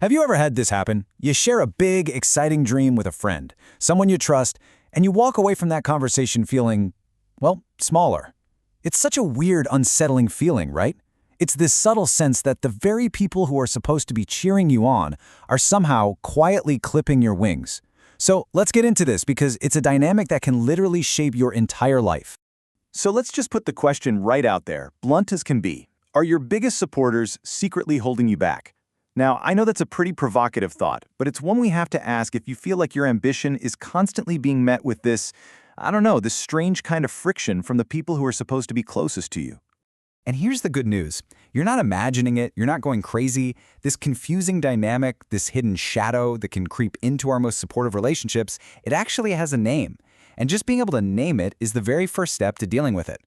Have you ever had this happen? You share a big, exciting dream with a friend, someone you trust, and you walk away from that conversation feeling, well, smaller. It's such a weird, unsettling feeling, right? It's this subtle sense that the very people who are supposed to be cheering you on are somehow quietly clipping your wings. So let's get into this because it's a dynamic that can literally shape your entire life. So let's just put the question right out there, blunt as can be. Are your biggest supporters secretly holding you back? Now, I know that's a pretty provocative thought, but it's one we have to ask if you feel like your ambition is constantly being met with this, this strange kind of friction from the people who are supposed to be closest to you. And here's the good news. You're not imagining it, you're not going crazy. This confusing dynamic, this hidden shadow that can creep into our most supportive relationships, it actually has a name. And just being able to name it is the very first step to dealing with it.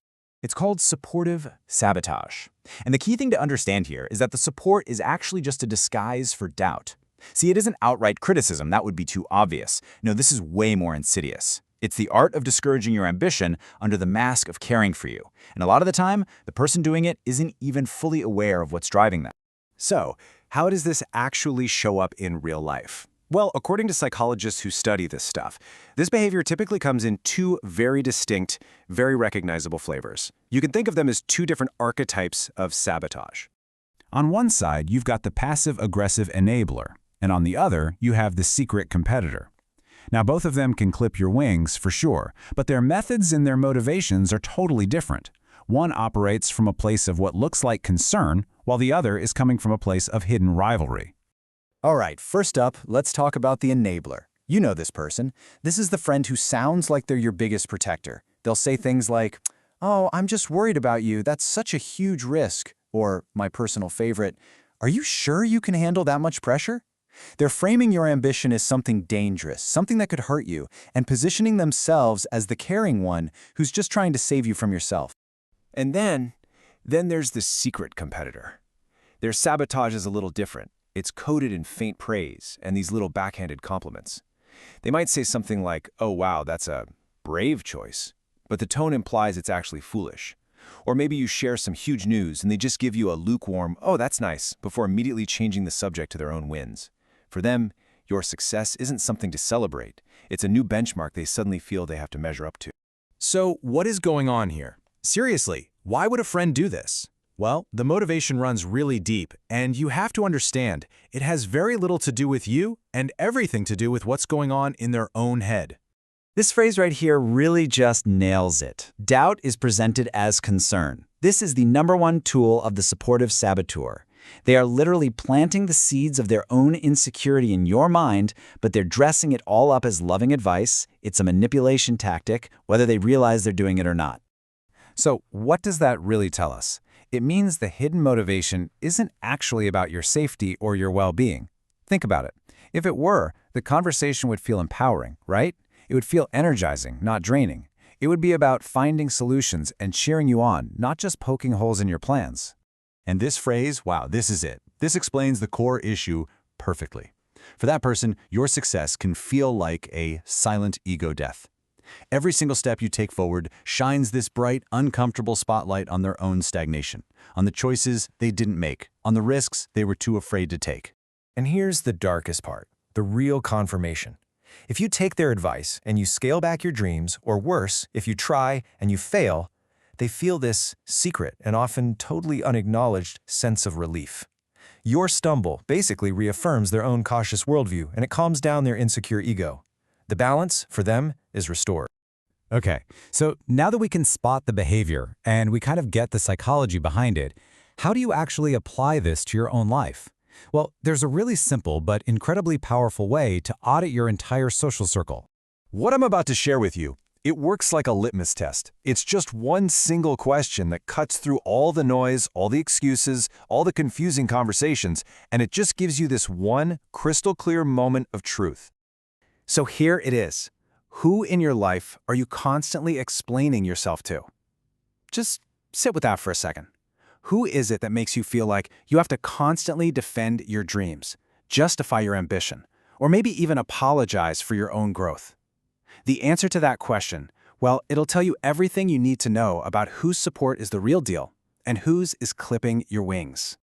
It's called supportive sabotage. And the key thing to understand here is that the support is actually just a disguise for doubt. See, it isn't outright criticism, that would be too obvious. No, this is way more insidious. It's the art of discouraging your ambition under the mask of caring for you. And a lot of the time, the person doing it isn't even fully aware of what's driving them. So, how does this actually show up in real life? Well, according to psychologists who study this stuff, this behavior typically comes in two very distinct, very recognizable flavors. You can think of them as two different archetypes of sabotage. On one side, you've got the passive-aggressive enabler, and on the other, you have the secret competitor. Now, both of them can clip your wings, for sure, but their methods and their motivations are totally different. One operates from a place of what looks like concern, while the other is coming from a place of hidden rivalry. All right, first up, let's talk about the enabler. You know this person. This is the friend who sounds like they're your biggest protector. They'll say things like, "Oh, I'm just worried about you. That's such a huge risk." Or, my personal favorite, "Are you sure you can handle that much pressure?" They're framing your ambition as something dangerous, something that could hurt you, and positioning themselves as the caring one who's just trying to save you from yourself. And then there's the secret competitor. Their sabotage is a little different. It's coded in faint praise and these little backhanded compliments. They might say something like, "Oh wow, that's a brave choice," but the tone implies it's actually foolish. Or maybe you share some huge news and they just give you a lukewarm, "Oh, that's nice," before immediately changing the subject to their own wins. For them, your success isn't something to celebrate. It's a new benchmark they suddenly feel they have to measure up to. So what is going on here? Seriously, why would a friend do this? Well, the motivation runs really deep, and you have to understand, it has very little to do with you and everything to do with what's going on in their own head. This phrase right here really just nails it. Doubt is presented as concern. This is the #1 tool of the supportive saboteur. They are literally planting the seeds of their own insecurity in your mind, but they're dressing it all up as loving advice. It's a manipulation tactic, whether they realize they're doing it or not. So what does that really tell us? It means the hidden motivation isn't actually about your safety or your well-being. Think about it. If it were, the conversation would feel empowering, right? It would feel energizing, not draining. It would be about finding solutions and cheering you on, not just poking holes in your plans. And this phrase, wow, this is it. This explains the core issue perfectly. For that person, your success can feel like a silent ego death. Every single step you take forward shines this bright, uncomfortable spotlight on their own stagnation, on the choices they didn't make, on the risks they were too afraid to take. And here's the darkest part, the real confirmation. If you take their advice and you scale back your dreams, or worse, if you try and you fail, they feel this secret and often totally unacknowledged sense of relief. Your stumble basically reaffirms their own cautious worldview, and it calms down their insecure ego. The balance, for them, is restored. Okay, so now that we can spot the behavior and we kind of get the psychology behind it, how do you actually apply this to your own life? Well, there's a really simple but incredibly powerful way to audit your entire social circle. What I'm about to share with you, it works like a litmus test. It's just one single question that cuts through all the noise, all the excuses, all the confusing conversations, and it just gives you this one crystal clear moment of truth. So here it is. Who in your life are you constantly explaining yourself to? Just sit with that for a second. Who is it that makes you feel like you have to constantly defend your dreams, justify your ambition, or maybe even apologize for your own growth? The answer to that question, well, it'll tell you everything you need to know about whose support is the real deal and whose is clipping your wings.